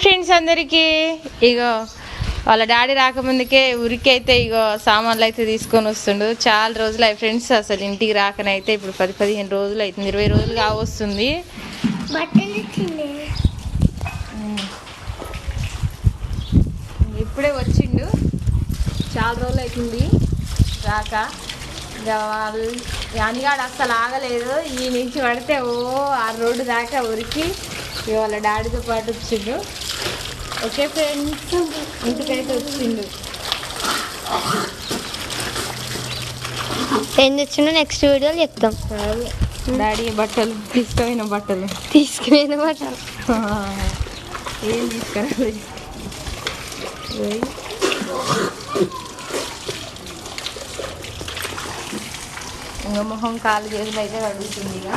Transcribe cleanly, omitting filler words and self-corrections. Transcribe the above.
Friends అందరికీ ఇగో వాళ్ళ daddy రాకముందుకే ఉరికైతే ఇగో సామాన్లు అయితే తీసుకొని వస్తుండు. చాలా రోజులు అయి ఫ్రెండ్స్ అసలు ఇంటికి రాకనైతే ఇప్పుడు 10-15 రోజులు అవుతుంది, 20 రోజులు కావస్తుంది. ఇప్పుడే వచ్చిండు, చాలా రోజులు అవుతుంది రాక. ఇక వాళ్ళు అనిగాడు అస్సలు ఆగలేదు, ఈ నుంచి పడితే ఆ రోడ్డు దాకా ఉరికి ఇక వాళ్ళ డాడీతో పాటు వచ్చిండు. ఓకే ఫ్రెండ్స్, ఇంటికైతే వచ్చిండు. ఏం తెచ్చిండో నెక్స్ట్ వీడియోలో చెప్తాం. డాడీ బట్టలు తీసుకుపోయిన బట్టలు ఏం తీసుకురాలి. ఇంకా మొహం కాలు చేతులు అయితే అడుగుతుంది. ఇక